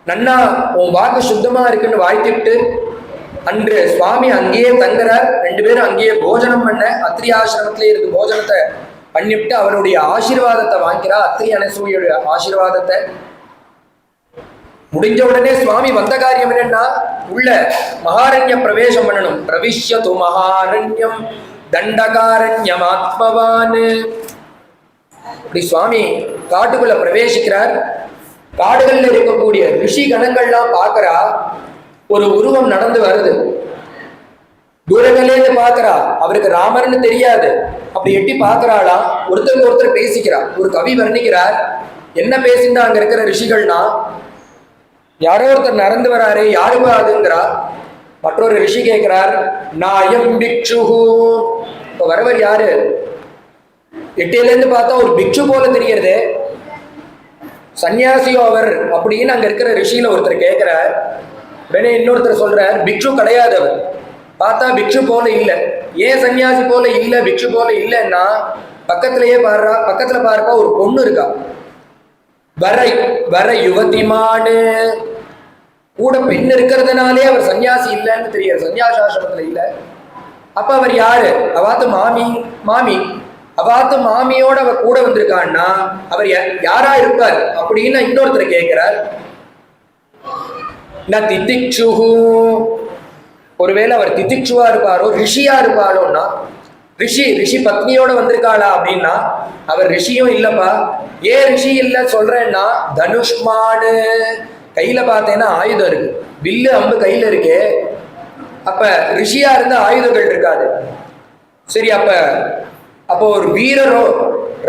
நன்னா உன் வாக்கு சுத்தமா இருக்குன்னு வாழ்த்திட்டு அன்று சுவாமி அங்கேயே தங்குறார். 2 பேரும் அங்கேயே போஜனம் பண்ண அத்திரி ஆசிரமத்திலே இருக்கு போஜனத்தை பண்ணிவிட்டு அவருடைய ஆசீர்வாதத்தை வாங்கிக்கிறார். அத்திரி அனசூயோட ஆசீர்வாதத்தை. முடிஞ்ச உடனே சுவாமி வந்த காரியம் என்னன்னா உள்ள மகாரண்ய பிரவேசம் பண்ணணும். பிரவிஷ்யது மகாரண்யம் தண்டகாரண்யம் ஆத்மவான். இப்படி சுவாமி காட்டுக்குள்ள பிரவேசிக்கிறார். காடுகள்ல இருக்கக்கூடிய ரிஷி கணங்கள்லாம் பார்க்கறா. ஒரு உருவம் நடந்து வருது. தூரங்கள்லேருந்து பார்க்கறா. அவருக்கு ராமர்னு தெரியாது. அப்படி எட்டி பார்க்கறாளா. ஒருத்தருக்கு ஒருத்தர் பேசிக்கிறா. ஒரு கவி வர்ணிக்கிறார். என்ன பேசினா அங்க இருக்கிற ரிஷிகள்னா, யாரோ ஒருத்தர் நடந்து வராரு, யாருமா அதுங்கிறா. மற்றொரு ரிஷி கேட்கிறார், நாயம் பிக்ஷுஹு. இப்ப வரவர் யாரு? எட்டியிலேருந்து பார்த்தா ஒரு பிக்ஷு போல தெரியறது. சன்னியாசியோ அவர் அப்படின்னு அங்க இருக்கிற ரிஷியில ஒருத்தர் கேட்கிறார். உடனே இன்னொருத்தர் சொல்றார், பிக்ஷு கிடையாது அவர். பார்த்தா பிக்ஷு போல இல்லை. ஏன் சன்னியாசி போல இல்லை, பிக்ஷு போல இல்லைன்னா பக்கத்திலேயே பாடுறா. பக்கத்துல பார்ப்பா ஒரு பொண்ணு இருக்கா. வர யுவதிமானு. கூட பெண் இருக்கிறதுனாலே அவர் சன்னியாசி இல்லைன்னு தெரியாது. சன்னியாசாசிரமத்துல இல்லை. அப்ப அவர் யாரு? அவாத்து மாமி அவாத்து மாமியோட அவர் கூட வந்திருக்கான்னா அவர் யாரா இருப்பார் அப்படின்னு இன்னொருத்தர் கேட்கிறார். திதிக்ஷுஹு. ஒருவேளை அவர் திதிக்ஷுவா இருப்பாரோ ரிஷியா இருப்பாரோன்னா, ரிஷி பத்னியோட வந்திருக்காளா அப்படின்னா அவர் ரிஷியும் இல்லப்பா. ஏன் ரிஷி இல்ல சொல்றேன்னா, தனுஷ்மானு. கையில பார்த்தேன்னா ஆயுதம் இருக்கு. வில்லு அம்பு கையில இருக்கு. அப்ப ரிஷியா இருந்த ஆயுதங்கள் இருக்காது. சரி, அப்போ ஒரு வீரரோ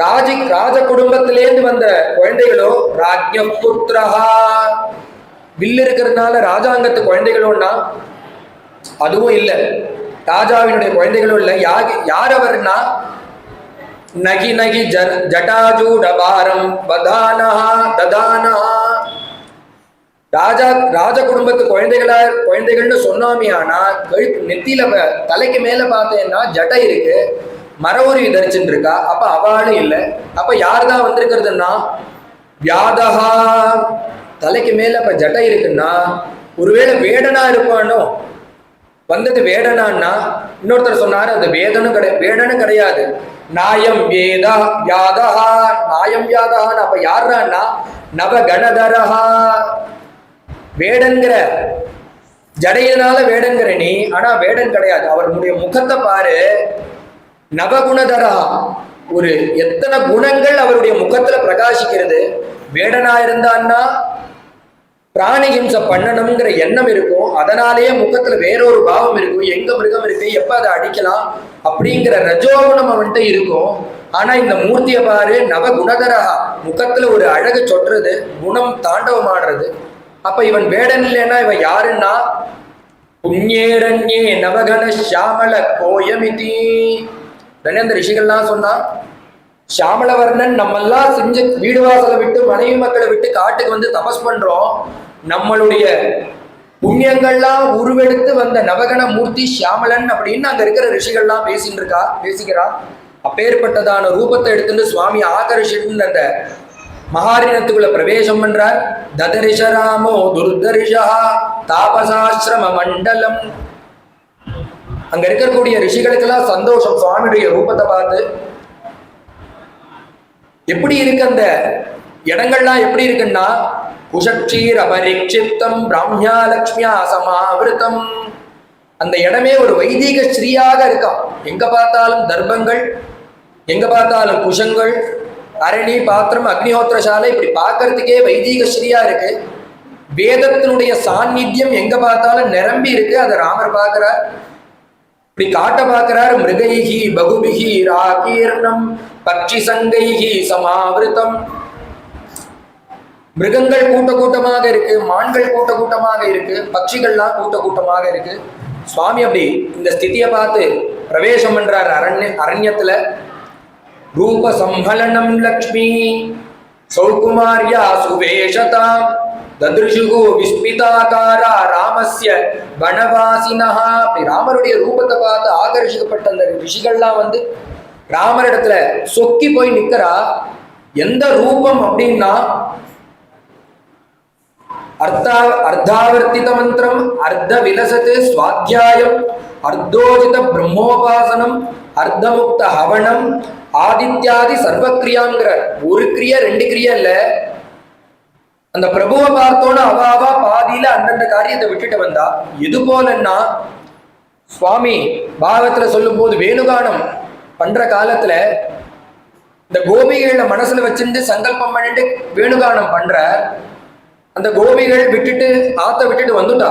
ராஜ குடும்பத்திலேருந்து வந்த குழந்தைகளோ, ராஜ்ய புத்திரஹா. வில்லு இருக்கிறதுனால ராஜாங்கத்து குழந்தைகளோன்னா அதுவும் இல்லை. ராஜாவினுடைய குழந்தைகளும் இல்லை. யார் அவர்னா, நகி ஜட்டாஜூடபாரம் ததானஹா. ராஜ குடும்பத்து குழந்தைகள்னு சொன்னாமே. ஆனா நெத்தியில தலைக்கு மேல பார்த்தேன்னா ஜட்டை இருக்கு, மரவுரி தரிச்சுட்டு இருக்கா. அப்ப அவளும் இல்லை. அப்ப யார் தான் வந்திருக்கிறதுன்னா, வியாதஹா. தலைக்கு மேல அப்ப ஜட்டை இருக்குன்னா ஒருவேளை வேடனா இருப்பானோ. வந்தது வேடனான்னா இன்னொருத்தர் சொன்னாரு அது வேடனும் கிடையாது. நாயம் வியாதஹா. நாயம் வியாதஹான்னு அப்ப யாருன்னா நவகணதரஹா. வேடன்கிற ஜடையினால வேடன்கிற நீ, ஆனா வேடன் கிடையாது. அவருடைய முகத்தை பாரு. நவகுணதரஹா. ஒரு எத்தனை குணங்கள் அவருடைய முகத்துல பிரகாசிக்கிறது. வேடனா இருந்தான்னா பிராணிஹிம்சை பண்ணணுங்கிற எண்ணம் இருக்கும். அதனாலேயே முகத்துல வேறொரு பாவம் இருக்கும். எங்க மிருகம் இருக்கு, எப்ப அதை அடிக்கலாம் அப்படிங்கிற ரஜோகுணம் அவன்கிட்ட இருக்கும். ஆனா இந்த மூர்த்தியை பாரு, நவகுணதரஹா. முகத்துல ஒரு அழகு சொட்டுறது, குணம் தாண்டவமாடுறது. அப்ப இவன் வேடன் இல்லைன்னா இவன் யாருன்னா, புண்ணியரண்யே நவகண ஷியாமல கோயமிதி. அந்த ரிஷிகள்லாம் சொன்னா, ஷியாமலவர்ணன் நம்மெல்லாம் செஞ்சு வீடு வாசலை விட்டு மனைவி மக்களை விட்டு காட்டுக்கு வந்து தபஸ் பண்றோம். நம்மளுடைய புண்ணியங்கள்லாம் உருவெடுத்து வந்த நவகண மூர்த்தி ஷியாமலன் அப்படின்னு அங்க இருக்கிற ரிஷிகள்லாம் பேசிக்கிறா. அப்பேற்பட்டதான ரூபத்தை எடுத்துட்டு சுவாமி ஆகர்ஷிட்டு அந்த மகாரிணத்துக்குள்ள பிரவேசம் பண்றார். ததரிஷராமோ துர்தரிஷா தாபசாசிரம மண்டலம். அங்க இருக்கக்கூடிய ரிஷிகளுக்கெல்லாம் சந்தோஷம் சுவாமியுடைய ரூபத்தை பார்த்து. எப்படி இருக்கு அந்த இடங்கள்லாம்? எப்படி இருக்குன்னா, குஷக்ஷீர பரிக்ஷிப்தம் பிராமியா லக்ஷ்மியா சமாவிருத்தம். அந்த இடமே ஒரு வைதிக ஸ்ரீயாக இருக்காம். எங்க பார்த்தாலும் தர்ப்பங்கள், எங்க பார்த்தாலும் குஷங்கள், அரணி பாத்திரம், அக்னிஹோத்திரசாலை. இப்படி பார்க்கறதுக்கே வைதிக ஸ்ரீயா இருக்கு. வேதத்தினுடைய சாநித்தியம் எங்க பார்த்தாலும் நிரம்பி இருக்கு. அதை ராமர் பார்க்கிறார். இப்படி காட்ட பார்க்கிறார். மிருகைஹி பகுபிஹி ராகீர்ணம் பட்சி சங்கைஹி சமாவிருத்தம். மிருகங்கள் கூட்டமாக இருக்கு, மான்கள் கூட்டமாக இருக்கு, பட்சிகள்லாம் கூட்டமாக இருக்கு. சுவாமி அப்படி இந்த ஸ்திதியை பார்த்து பிரவேசம் பண்றார் அரண்யத்துல. ரூப சம்பலனம் லக்ஷ்மி சௌகுமாரியா சுவேஷதா தத்ருஷுகு விஸ்மிதாகாரா ராமஸ்ய வனவாசினஹா. அப்படி ராமருடைய ரூபத்தை பார்த்து ஆகர்ஷிக்கப்பட்ட அந்த ரிஷிகள்லாம் வந்து ராமரிடத்துல சொக்கி போய் நிக்கிறா. எந்த ரூபம் அப்படின்னா, அர்த்தாவர்த்தித மந்திரம், அர்த்த விலசத்து சுவாத்தியாயம், அர்த்தோஜித பிரம்மோபாசனம், அர்த்தமுக்த ஹவனம், ஆதித்யாதி சர்வக்கிரியாங்கிறார். ஒரு கிரியா ரெண்டு கிரியா இல்ல. அந்த பிரபுவை பார்த்தோன்னா அவாவா பாதியில அந்தந்த காரியத்தை விட்டுட்டு வந்தா. எது போலன்னா சுவாமி பாகவத்துல சொல்லும் போது வேணுகானம் பண்ற காலத்துல இந்த கோபிகளை மனசுல வச்சிருந்து சங்கல்பம் பண்ணிட்டு வேணுகானம் பண்ற. அந்த கோபிகள் விட்டுட்டு ஆத்த விட்டுட்டு வந்துட்டா.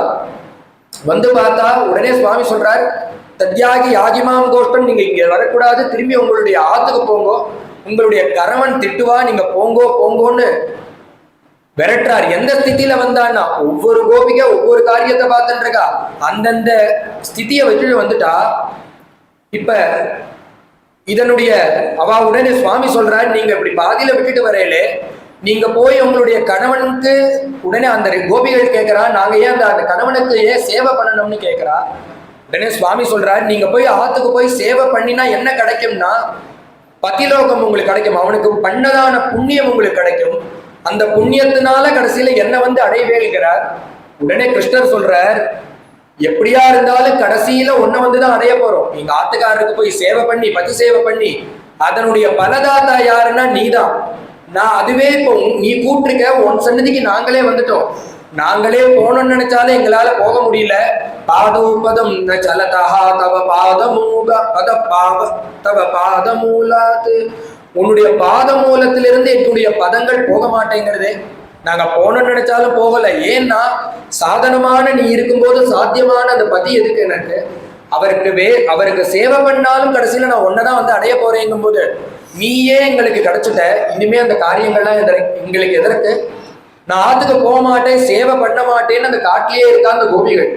வந்து பார்த்தா உடனே சுவாமி சொல்றார், தத்யாகி யாகிமாம் கோஷ்டம், நீங்க இங்க வரக்கூடாது, திரும்பி உங்களுடைய ஆத்துக்கு போங்கோ, உங்களுடைய கரவன் திட்டுவா, நீங்க போங்கோ போங்கோன்னு விரட்டுறார். எந்த ஸ்திதியில வந்தான்னா ஒவ்வொரு கோபிகை ஒவ்வொரு காரியத்தை பார்த்துட்டு இருக்கா. அந்தந்த ஸ்திதியை வச்சுட்டு வந்துட்டா. இப்ப இதனுடைய அவ உடனே சுவாமி சொல்றார், நீங்க இப்படி பாதியில விட்டுட்டு வரையிலே நீங்க போய் உங்களுடைய கணவனுக்கு, உடனே அந்த கோபிகள் கேட்கிறா, நாங்க ஏன் அந்த கணவனுக்கு ஏன் சேவை பண்ணணும்னு கேட்கிறா. உடனே சுவாமி சொல்றார், நீங்க போய் ஆத்துக்கு போய் சேவை பண்ணினா என்ன கிடைக்கும்னா பதிலோகம் உங்களுக்கு கிடைக்கும், அவனுக்கு பண்ணதான புண்ணியம் உங்களுக்கு கிடைக்கும். அந்த புண்ணியத்தினால கடைசியில என்ன வந்து அடைவேல்கிறார். உடனே கிருஷ்ணர் சொல்றார், எப்படியா இருந்தாலும் கடைசியில ஒன்ன வந்துதான் அடைய போறோம். நீங்க ஆத்துக்காரருக்கு போய் சேவை பண்ணி பதி சேவை பண்ணி அதனுடைய பலதாத்தா யாருன்னா நீதான். நான் அதுவே இப்போ நீ கூப்பிட்டுருக்க, உன் சன்னதிக்கு நாங்களே வந்துட்டோம். நாங்களே போனோம்னு நினைச்சாலே எங்களால போக முடியல. பாதோபதம் சலதா தவ பாதமூக பத பாவ தவ பாதமூலாது, உன்னுடைய பாத மூலத்திலிருந்து என்னுடைய பதங்கள் போக மாட்டேங்கிறது. நாங்க போனோம்னு நினைச்சாலும் போகல. ஏன்னா சாதனமான நீ இருக்கும்போது சாத்தியமான அந்த பதி எதுக்கு எனக்கு? அவருக்கு சேவை பண்ணாலும் கடைசியில நான் ஒன்னதான் வந்து அடைய போறேங்கும் போது நீயே எங்களுக்கு கிடைச்சிட்ட, இனிமே அந்த காரியங்கள்லாம் எங்களுக்கு எதற்கு? நான் ஆத்துக்கு போக மாட்டேன், சேவை பண்ண மாட்டேன்னு அந்த காட்டிலேயே இருக்கா அந்த கோபிகள்.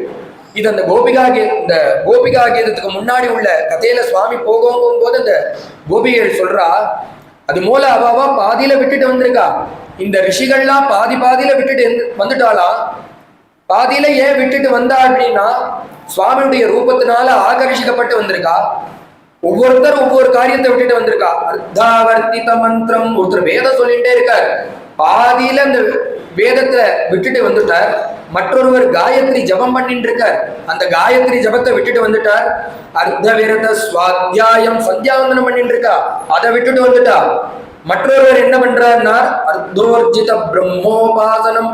இது அந்த கோபிகா கீதத்துக்கு முன்னாடி உள்ள கதையில சுவாமி போகும் போது அந்த கோபிகள் சொல்றா, அது மூல அவாவா பாதியில விட்டுட்டு வந்திருக்கா. இந்த ரிஷிகள்லாம் பாதியில விட்டுட்டு வந்துட்டாளா. பாதியில ஏன் விட்டுட்டு வந்தா அப்படின்னா சுவாமியுடைய ரூபத்தினால ஆகர்ஷிக்கப்பட்டு வந்திருக்கா. ஒவ்வொருத்தர் ஒவ்வொரு காரியத்தை விட்டுட்டு வந்திருக்கா. அர்த்தாவர்த்தித மந்திரம், ஒருத்தர் வேதம் சொல்லிட்டே இருக்கார், பாதியில அந்த வேதத்தை விட்டுட்டு வந்துட்டார். மற்றொருவர் காயத்ரி ஜபம் பண்ணிட்டு இருக்கார், அந்த காயத்ரி ஜபத்தை விட்டுட்டு வந்துட்டார். அர்த்த விரத சுவாத்தியாயம் சந்தியாவந்தனம் பண்ணிட்டு இருக்கா, அதை விட்டுட்டு வந்துட்டா. மற்றொருவர் என்ன பண்றாருன்னா அர்த்தோர்ஜித பிரம்மோபாசனம்,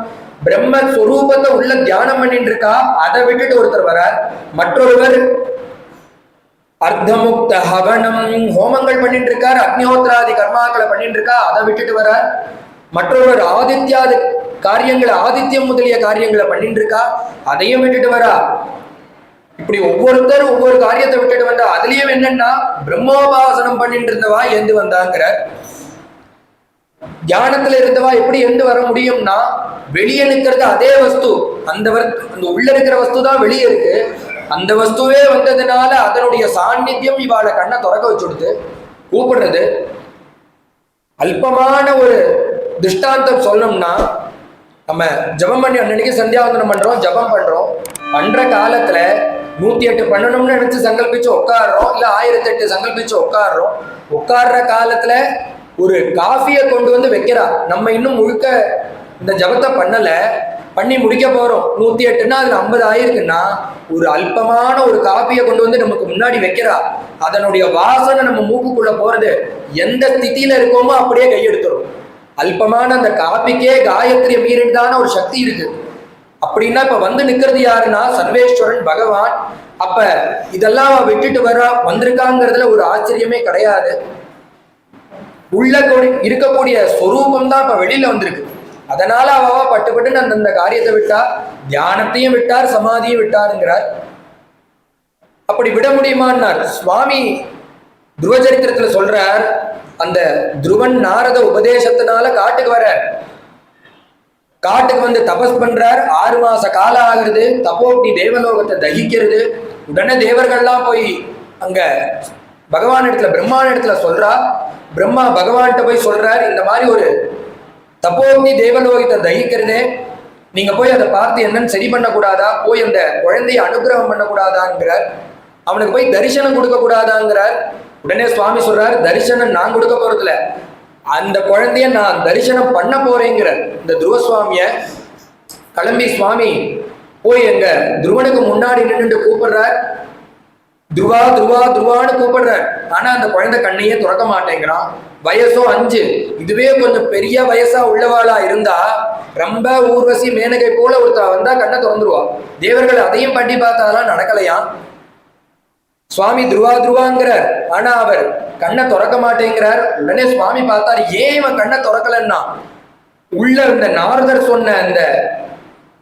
பிரம்மஸ்வரூபத்தை உள்ள தியானம் பண்ணிட்டு இருக்கா, அதை விட்டுட்டு ஒருத்தர் வரார். மற்றொருவர் அர்த்தமுக்த ஹவனம் ஹோமங்கள் பண்ணிட்டு இருக்கார், அக்னிஹோத்திராதி கர்மாக்களை பண்ணிட்டு இருக்கா, அதை விட்டுட்டு வரார். மற்றொருவர் ஆதித்யாதி காரியங்களை, ஆதித்யம் முதலிய காரியங்களை பண்ணிட்டு இருக்கா, அதையும் விட்டுட்டு வரா. இப்படி ஒவ்வொருத்தர் ஒவ்வொரு காரியத்தை விட்டுட்டு வந்தா. அதுலயும் என்னன்னா பிரம்மோபாசனம் பண்ணிட்டு இருந்தவா எந்து வந்தாங்கிற, தியானத்துல இருந்தவா எப்படி எந்து வர முடியும்னா வெளியே நிற்கிறது அதே வஸ்து, அந்த உள்ள இருக்கிற வஸ்து தான் வெளியே இருக்கு. அந்த வஸ்துவே வந்ததுனால அதனுடைய சாநித்தியம் இவாளை கண்ணை திறக்க வச்சுடுது, கூப்பிடுறது. அல்பமான ஒரு திருஷ்டாந்தம் சொல்லணும்னா, நம்ம ஜபம் பண்ணி அன்னைக்கு சந்தியாவந்தனம் பண்றோம், ஜபம் பண்றோம். பண்ற காலத்துல 108 பண்ணணும்னு நினைச்சு சங்கல்பிச்சு உட்காடுறோம், இல்ல 1008 சங்கல்பிச்சு உட்காடுறோம். உட்காடுற காலத்துல ஒரு காஃபியை கொண்டு வந்து வைக்கிறா. நம்ம இன்னும் முழுக்க இந்த ஜபத்தை பண்ணி முடிக்க போறோம். 108ன்னா அதுல 50 ஆயிருக்குன்னா ஒரு அல்பமான ஒரு காப்பியை கொண்டு வந்து நமக்கு முன்னாடி வைக்கிறா. அதனுடைய வாசனை நம்ம மூக்குக்குள்ள போறது, எந்த ஸ்திதியில இருக்கோமோ அப்படியே கையெடுத்துரும். அல்பமான அந்த காப்பிக்கே காயத்ரியை மீறிதான ஒரு சக்தி இருக்கு. அப்படின்னா இப்ப வந்து நிக்கிறது யாருன்னா சர்வேஸ்வரன் பகவான். அப்ப இதெல்லாம் விட்டுட்டு வந்திருக்காங்கிறதுல ஒரு ஆச்சரியமே கிடையாது. உள்ள இருக்கக்கூடிய ஸ்வரூபம் தான் இப்ப வெளியில வந்திருக்கு. அதனால அவவா பட்டுப்பட்டு அந்த காரியத்தை விட்டா, தியானத்தையும் விட்டார், சமாதியும் விட்டாருங்கிறார். அப்படி விட முடியுமான்னார் சுவாமி. துருவச்சரித்திரத்துல சொல்றார், அந்த துருவன் நாரத உபதேசத்தினால காட்டுக்கு வர, காட்டுக்கு வந்து தபஸ் பண்றார். 6 மாச காலம் ஆகுறது. தபோக்னி தேவலோகத்தை தகிக்கிறது. உடனே தேவர்கள்லாம் போய் அங்க பகவான் இடத்துல, பிரம்மான இடத்துல சொல்றா. பிரம்மா பகவான்கிட்ட போய் சொல்றார், இந்த மாதிரி ஒரு தபோக்னி தேவலோகத்தை தகிக்கிறதே, நீங்க போய் அதை பார்த்து என்னன்னு சரி பண்ணக்கூடாதா, போய் அந்த குழந்தைய அனுகிரகம் பண்ணக்கூடாதாங்கிறார். அவனுக்கு போய் தரிசனம் கொடுக்க கூடாதாங்கிறார். உடனே சுவாமி சொல்றார், தரிசனம் நான் கொடுக்க போறதில்ல, அந்த குழந்தைய நான் தரிசனம் பண்ண போறேங்கிறார். இந்த துருவசுவாமிய கிளம்பி சுவாமி போய் எங்க துருவனுக்கு முன்னாடி நின்று கூப்பிடுறார். துருவா துருவா துருவான்னு கூப்பிடுறார். ஆனா அந்த குழந்தை கண்ணையே துறக்க மாட்டேங்கிறான். வயசும் 5. இதுவே கொஞ்சம் பெரிய வயசா உள்ளவாளா இருந்தா ரொம்ப ஊர்வசி மேனகை போல ஒருத்தர் வந்தா கண்ணை திறந்துருவா. தேவர்கள் அதையும் பண்ணி பார்த்தாலாம் நடக்கலையா. சுவாமி துருவா துருவாங்கிறார். ஆனா அவர் கண்ணை திறக்க மாட்டேங்கிறார். உடனே சுவாமி பார்த்தார், ஏன் இவன் கண்ணை திறக்கலன்னா உள்ள இந்த நாரதர் சொன்ன அந்த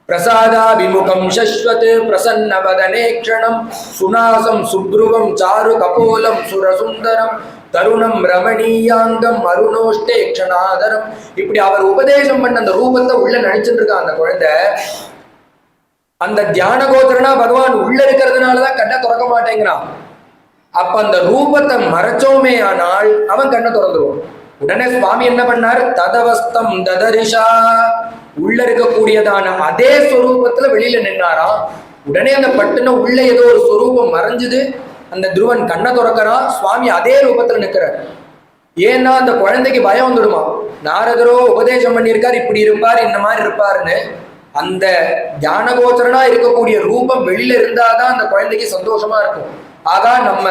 பிரசாதாபிமுகம் சஸ்வத் பிரசன்னவதனேக்ஷணம் சுனாசம் சுப்ருவம் சாரு கபோலம் சுரசுந்தரம் தருணம் ரமணீயாங்கம் அருணோஷ்டே க்ஷணாதரம், இப்படி அவர் உபதேசம் பண்ண அந்த ரூபத்தை உள்ள நினைச்சிட்டு இருக்கான் அந்த குழந்தை. அந்த தியான கோத்திரனா பகவான் உள்ள இருக்கிறதுனாலதான் கண்ணை திறக்க மாட்டேங்கிறான். அப்ப அந்த ரூபத்தை மறைச்சோமே ஆனால் அவன் கண்ணை திறந்துருவான். உடனே சுவாமி என்ன பண்ணார், ததவஸ்தம் ததரிஷா, உள்ள இருக்கக்கூடியதான அதே ஸ்வரூபத்துல வெளியில நின்னாராம். உடனே அந்த பட்டுன உள்ள ஏதோ ஒரு ஸ்வரூபம் மறைஞ்சுது. அந்த துருவன் கண்ணை திறக்கிறான். சுவாமி அதே ரூபத்துல நிற்கிறார். ஏன்னா அந்த குழந்தைக்கு பயம் வந்துடுமா, நாரதரோ உபதேசம் பண்ணியிருக்கார் இப்படி இருப்பார் இந்த மாதிரி இருப்பாருன்னு. அந்த தியானகோச்சரனா இருக்கக்கூடிய ரூபம் வெளியில இருந்தாதான் அந்த குழந்தைக்கு சந்தோஷமா இருக்கும். ஆகா நம்ம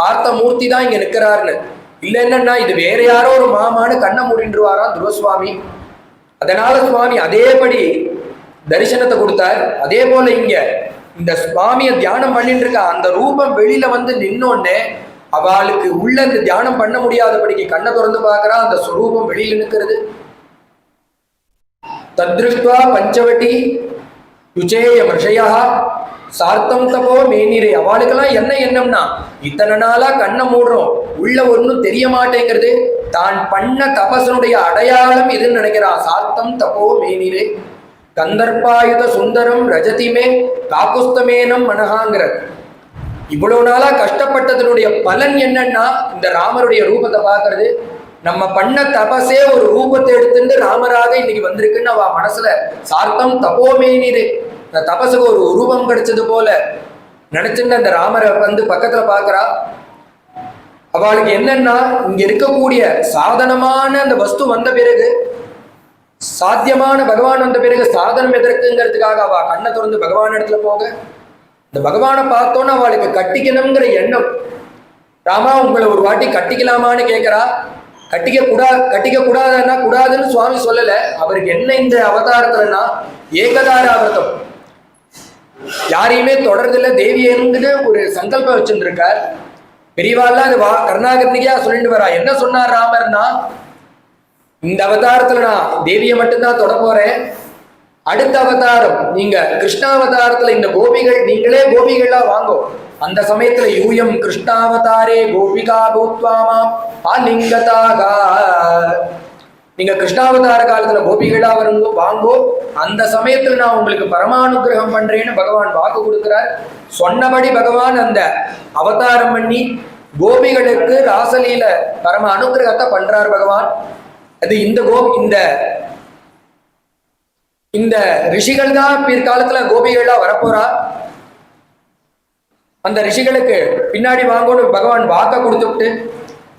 பார்த்த மூர்த்தி தான் இங்க நிற்கிறாருன்னு. இல்ல என்னன்னா இது வேற யாரோ ஒரு மாமான்னு கண்ணை மூடின்றுவாராம் துருவசுவாமி. அதனால சுவாமி அதேபடி தரிசனத்தை கொடுத்தார். அதே போல இங்க இந்த சுவாமியை தியானம் பண்ணிட்டு இருக்க அந்த ரூபம் வெளியில வந்து நின்னோடனே அவளுக்கு உள்ள இந்த தியானம் பண்ண முடியாதபடிக்கு கண்ணை திறந்து பார்க்கறா. அந்த ஸ்வரூபம் வெளியில நிற்கிறது. தத்ருஷ்டுவா பஞ்சவட்டி யுச்சேய மிருஷயா சார்த்தம் தபோ மேனிரே, அவளுக்கெல்லாம் என்ன எண்ணம்னா இத்தனை நாளா கண்ணை மூடுறோம், உள்ள ஒன்றும் தெரிய மாட்டேங்கிறது, தான் பண்ண தபசனுடைய அடையாளம் இதுன்னு நினைக்கிறான். சார்த்தம் தபோ மேனிரே கந்தர்பாயுத சுந்தரம் ரஜதிமே காக்குஸ்தமேனம் மனகாங்கிற. இவ்வளவு நாளா கஷ்டப்பட்டதனுடைய பலன் என்னன்னா இந்த ராமருடைய ரூபத்தை பார்க்கறது. நம்ம பண்ண தபசே ஒரு ரூபத்தை எடுத்துட்டு ராமராக இன்னைக்கு வந்திருக்குன்னு அவ மனசுல சார்த்தம் தபோமேனிரே, இந்த தபசுக்கு ஒரு ரூபம் கிடைச்சது போல நினைச்சுன்னு அந்த ராமரை வந்து பக்கத்துல பாக்குறா. அவளுக்கு என்னன்னா இங்க இருக்கக்கூடிய சாதனமான அந்த வஸ்து வந்த பிறகு, சாத்தியமான பகவான் வந்த பிறகு சாதனம் எதற்குங்கிறதுக்காக அவ கண்ணை திறந்து பகவான் இடத்துல போக, இந்த பகவானை பார்த்தோன்னு அவளுக்கு கட்டிக்கணுங்கிற எண்ணம். ராமா உங்களை ஒரு வாட்டி கட்டிக்கலாமான்னு கேட்கிறா. கட்டிக்க கூடாதுன்னா கூடாதுன்னு சுவாமி சொல்லல. அவருக்கு என்ன இந்த அவதாரத்துலன்னா ஏகதாராவர்த்தம், யாரையுமே தொடர்றதில்ல தேவியன்னு ஒரு சங்கல்பம் வச்சுருக்கார். பெரியவாள்லாம் அது கருணாகரணிக்கா சொல்லிட்டு வரா. என்ன சொன்னார் ராமர்னா, இந்த அவதாரத்துல நான் தேவியை மட்டும்தான் தொட போறேன். அடுத்த அவதாரம் நீங்க கிருஷ்ணாவதாரத்துல இந்த கோபிகள் நீங்களே கோபிகளா வாங்கோ. அந்த சமயத்துல யூயம் கிருஷ்ணாவதாரே கோபிகா பூத்வாமா ஆலிங்கதாக, நீங்க கிருஷ்ணாவதார காலத்துல கோபிகளா வருங்கோ வாங்கோ. அந்த சமயத்துல நான் உங்களுக்கு பரமானுகிரகம் பண்றேன்னு பகவான் வாக்கு கொடுக்கிறார். சொன்னபடி பகவான் அந்த அவதாரம் பண்ணி கோபிகளுக்கு ராசலீல பரம அனுகிரகத்தை பண்றார் பகவான். அது இந்த ரிஷிகள் தான் பிற்காலத்துல கோபிகளா வரப்போறா. அந்த ரிஷிகளுக்கு பின்னாடி வாங்கன்னு பகவான் வாக்க கொடுத்துட்டு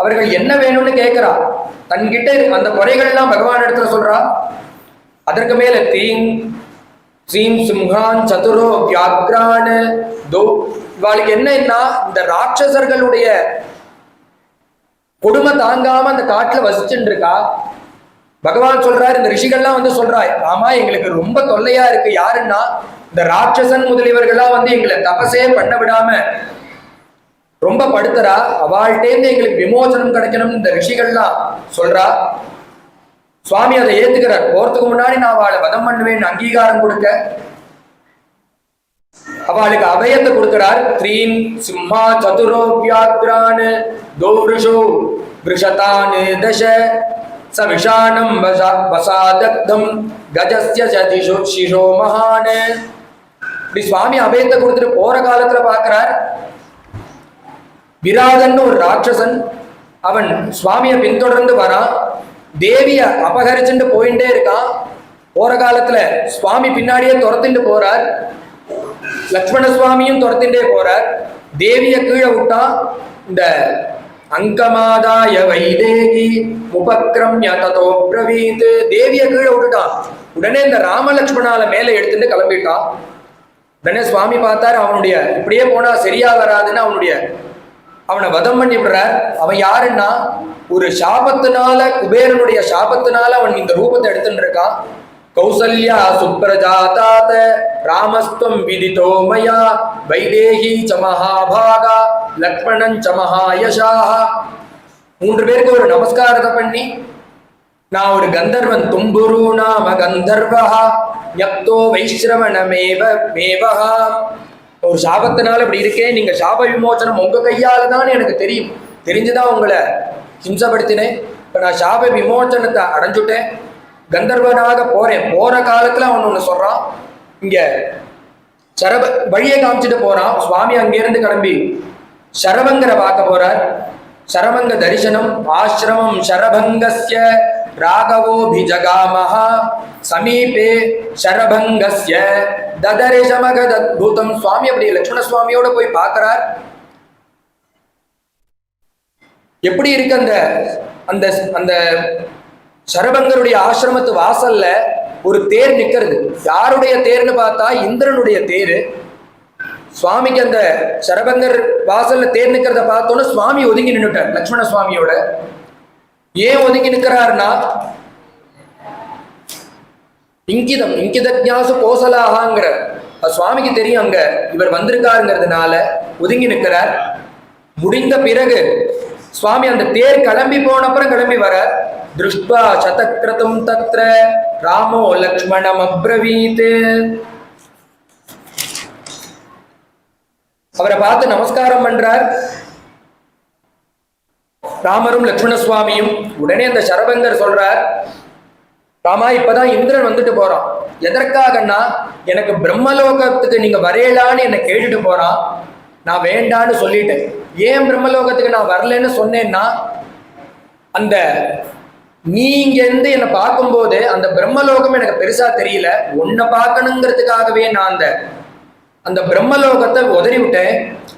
அவர்கள் என்ன வேணும்னு கேட்கிறா. தன்கிட்ட அந்த குறைகள் எல்லாம் பகவான் இடத்துல சொல்றா. அதற்கு மேல ஸ்ரீம் சிம்ஹான் சதுரோ வியாக்ரான் தோ, இவாளுக்கு என்னன்னா இந்த ராட்சசர்களுடைய கொடுமை தாங்காம அந்த காட்டுல வசிச்சுட்டு இருக்கா. பகவான் சொல்றாரு, இந்த ரிஷிகள்லாம் வந்து சொல்றாய், ஆமா எங்களுக்கு ரொம்ப தொல்லையா இருக்கு. யாருன்னா இந்த ராட்சசன் முதலியவர்கள்லாம் வந்து எங்களை தபசே பண்ண விடாம ரொம்ப படுத்துறா. அவள்கிட்டேருந்து எங்களுக்கு விமோசனம் கிடைக்கணும்னு இந்த ரிஷிகள்லாம் சொல்றா. சுவாமி அதை ஏத்துக்கிறார். போறதுக்கு முன்னாடி நான் அவளை வதம் பண்ணுவேன் அங்கீகாரம் கொடுக்க அவளுக்கு அபயத்தை கொடுக்கிறார். த்ரீன் சிம்ஹா சதுரோ வியாக்ரான் தோருஷோ விருஷதான் தச சவிஷானம் வசாதக்தம் கஜஸ்ய சிஷோ மகான். இப்படி சுவாமி அபயத்தை கொடுத்துட்டு போற காலத்துல பாக்குறார், விராதன் ஒரு ராட்சசன் அவன் சுவாமியை பின்தொடர்ந்து வரான். தேவிய அபகரிச்சுட்டு போயிட்டே இருக்கான். போற காலத்துல சுவாமி பின்னாடியே துரத்திட்டு போறார். லக்ஷ்மண சுவாமியும் துரத்திண்டே போறார். தேவிய கீழே விட்டான். இந்த அங்கமாதாய வைதேகி உபக்ரம்ய ததோ பிரவீத், தேவிய கீழே விட்டுட்டான். உடனே இந்த ராமலட்சுமணால மேல எடுத்துட்டு கிளம்பிட்டான். உடனே சுவாமி பார்த்தார், அவனுடைய இப்படியே போனா சரியா வராதுன்னு அவனை வதம் பண்ணி விடுறார். அவன் யாருன்னா, ஒரு சாபத்தினால, குபேரனுடைய சாபத்தினால அவன் இந்த ரூபத்தை எடுத்துட்டு இருக்கான். கௌசல்யா சுப்ரஜாதாத ராமஸ்துவம் விதிதோ மயா வைதேகி ச மகாபாகா லக்ஷ்மணன் ச மகாயசாஹ. 3 பேருக்கு ஒரு நமஸ்காரத்தை பண்ணி, நான் ஒரு கந்தர்வன், தும்புரு நாம கந்தர்வா யப்தோ வைஸ்ரவணமேவஹா. ஒரு சாபத்தினால இப்படி இருக்கேன், நீங்க சாப விமோசனம் உங்க கையால தான் எனக்கு தெரியும், தெரிஞ்சுதான் உங்களை ஹிம்சப்படுத்தினேன். இப்ப நான் சாப விமோசனத்தை அடைஞ்சுட்டேன், கந்தர்வனாக போறேன். போற காலத்துல அவன் ஒண்ணு சொல்றான், இங்க வழியை காமிச்சிட்டு போறான். சுவாமி அங்கிருந்து கிளம்பி சரபங்கரை பார்க்க போறார். சரபங்க தரிசனம். ஆசிரமம் சரபங்கஸ்ய ராகவோபிஜகாமஹ சமீபே சரபங்கஸ்ய ததரிசமகதத்புதம். சுவாமி அப்படி லட்சுமண சுவாமியோட போய் பார்க்கிறார். எப்படி இருக்கு அந்த அந்த சரபங்கருடைய ஆசிரமத்து வாசல்ல ஒரு தேர் நிக்கிறது. யாருடைய தேர்னு பார்த்தா இந்திரனுடைய தேரு. சுவாமிக்கு அந்த சரபங்கர் வாசல்ல தேர் நிக்கிறத பார்த்தோன்னு சுவாமி ஒதுங்கி நின்னுட்டார் லட்சுமண சுவாமியோட. ஏன் ஒதுங்கி நிற்கிறாருன்னா, இங்கிதஜாசு கோசலாகாங்கிற சுவாமிக்கு தெரியும் அங்க இவர் வந்திருக்காருங்கிறதுனால ஒதுங்கி நிற்கிறார். முடிந்த பிறகு சுவாமி அந்த தேர் கிளம்பி போனப்புறம் கிளம்பி வர, திருஷ்டுவா சதக்ரதும் தத்ர ராமோ லக்ஷ்மணம் அப்ரவீத். அவரை பார்த்து நமஸ்காரம் பண்றார் ராமரும் லட்சுமண சுவாமியும். உடனே அந்த சரபங்கர் சொல்றார், ராமா இப்பதான் இந்திரன் வந்துட்டு போறான். எதற்காகன்னா, எனக்கு பிரம்மலோகத்துக்கு நீங்க வரையலான்னு என்னை கேட்டுட்டு போறான். நான் வேண்டான்னு சொல்லிட்டேன். ஏன் பிரம்மலோகத்துக்கு நான் வரலன்னு சொன்னேன்னா, அந்த நீங்க இருந்து என்னை பார்க்கும்போது அந்த பிரம்மலோகம் எனக்கு பெருசா தெரியல, உன்னை பார்க்கணுங்கிறதுக்காகவே நான் அந்த பிரம்மலோகத்தை உதறி விட்டேன்.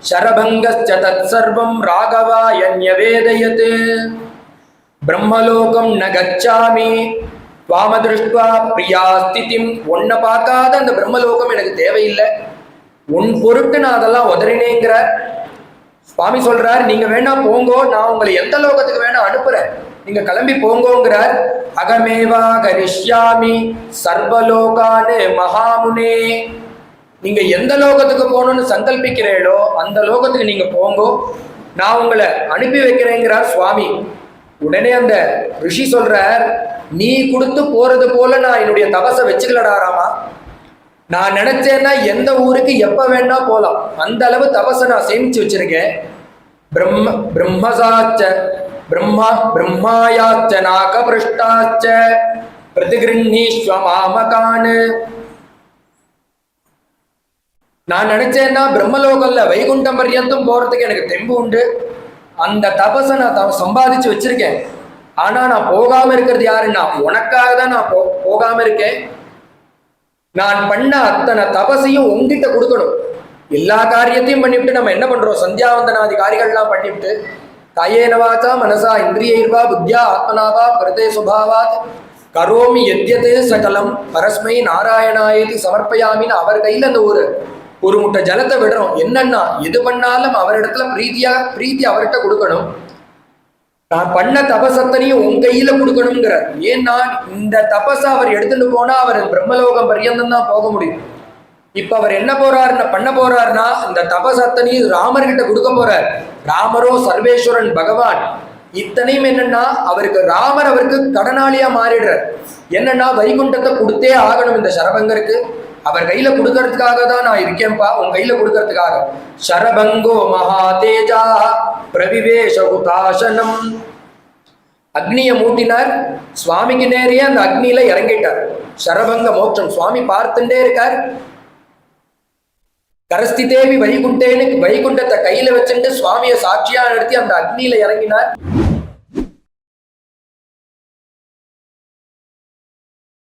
சரபங்கஸ்ச தத் சர்வம் ராகவாய ன்யவேதயத் பிரம்மலோகம் ந கச்சாமி த்வாம திருஷ்ட்வா பிரியா ஸ்திதிம். உன்னை பார்க்காத அந்த பிரம்மலோகம் எனக்கு தேவையில்லை, உன் பொருட்டு நான் அதெல்லாம் உதறினேங்கிறார். சுவாமி சொல்றார், நீங்க வேணா போங்கோ, நான் உங்களை எந்த லோகத்துக்கு வேணா அனுப்புறேன், நீங்க கிளம்பி போங்கோங்கிறார். அகமேவா கரிஷ்யாமி சர்வலோகானு மகாமுனே. நீங்க எந்த லோகத்துக்கு போகணும்னு சங்கல்பிக்கிறீங்களோ அந்த லோகத்துக்கு நீங்க போங்கோ, நான் உங்களை அனுப்பி வைக்கிறேங்கிறார் சுவாமி. உடனே அந்த ரிஷி சொல்றார், நீ கொடுத்து போறது போல நான் என்னுடைய தபசை வச்சுக்கலடாராமா. நான் நினைச்சேன்னா எந்த ஊருக்கு எப்ப வேணா போலாம், அந்த அளவு தபசை நான் சேமிச்சு வச்சிருக்கேன். பிரம்மசாச்ச பிரம்மாயாச்ச நாகபிருஷ்டாச்ச பிரதிகிருண்ணீஸ்வ மாமகானு. நான் நினைச்சேன்னா பிரம்மலோகல்ல வைகுண்டம் பர்யந்தம் போறதுக்கு எனக்கு தெம்பு உண்டு, அந்த தபசை நான் சம்பாதிச்சு வச்சிருக்கேன். ஆனா நான் போகாம இருக்கிறது யாருன்னா உனக்காக தான் நான் போகாம இருக்கேன். நான் பண்ண அத்தனை தபசையும் உங்ககிட்ட கொடுக்கணும். எல்லா காரியத்தையும் பண்ணிவிட்டு நம்ம என்ன பண்றோம், சந்தியாவந்தனாதி காரியங்கள்லாம் பண்ணிவிட்டு காயேனவாச்சா மனசா இந்திரியைர்வா புத்தியா ஆத்மனாவா பிரதே சுபாவாத் கரோமி எத்யதே சகலம் பரஸ்மை நாராயணாயதி சமர்ப்பயாமின்னு அவர் கையில அந்த ஒரு முட்டை ஜலத்தை விடுறோம். என்னன்னா எது பண்ணாலும் அவரிடத்துல பிரீத்தி அவர்கிட்ட கொடுக்கணும். நான் பண்ண தபசத்தனையும் உன் கையில கொடுக்கணுங்கிறார். ஏன்னா இந்த தபசை அவர் எடுத்துட்டு போனா அவர் பிரம்மலோகம் பர்யந்தம் தான் போக முடியும். இப்ப அவர் என்ன பண்ண போறாருன்னா இந்த தபசத்தனையும் ராமர்கிட்ட கொடுக்க போறார். ராமரோ சர்வேஸ்வரன் பகவான். இத்தனையும் என்னன்னா ராமர் அவருக்கு கடனாளியா மாறிடுறார். என்னன்னா வைகுண்டத்தை கொடுத்தே ஆகணும் இந்த சரபங்கருக்கு. அவர் கையில கொடுக்கறதுக்காக தான் நான் இருக்கேன்பா, உன் கையில கொடுக்கறதுக்காக. சரபங்கோ மகா தேஜா பிரவிவேஷ உதாசனம். அக்னிய மூட்டினார். சுவாமிக்கு நேரே அந்த அக்னியில இறங்கிட்டார். சரபங்க மோட்சம் சுவாமி பார்த்துட்டே இருக்கார். கரஸ்தி தேவி வைகுண்டேன்னு வைகுண்டத்தை கையில வச்சுட்டு சுவாமியை சாட்சியா நிறுத்தி அந்த அக்னியில இறங்கினார்.